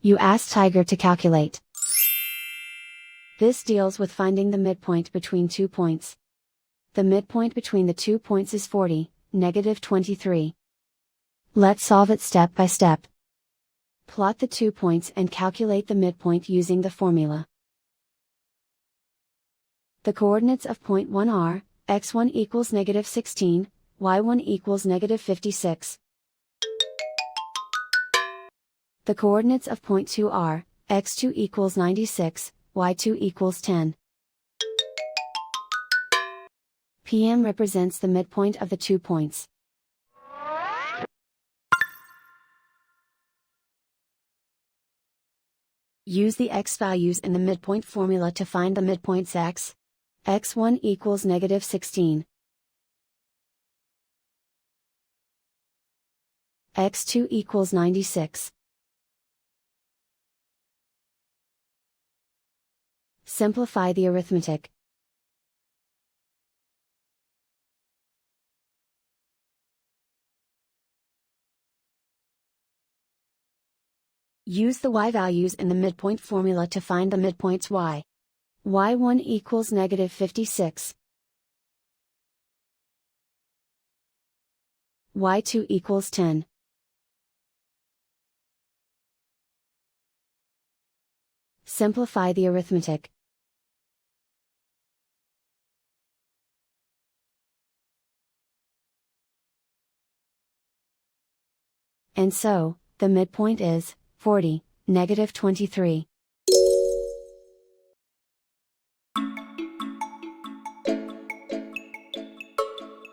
You ask Tiger to calculate. This deals with finding the midpoint between 2 points. The midpoint between the 2 points is 40, -23. Let's solve it step by step. Plot the 2 points and calculate the midpoint using the formula. The coordinates of point 1 are, x1 equals -16, y1 equals -56. The coordinates of point 2 are, x2 equals 96, y2 equals 10. PM represents the midpoint of the 2 points. Use the x values in the midpoint formula to find the midpoints x. x1 equals -16. x2 equals 96. Simplify the arithmetic. Use the y values in the midpoint formula to find the midpoints y. y1 equals -56. y2 equals 10. Simplify the arithmetic. And so, the midpoint is 40, -23.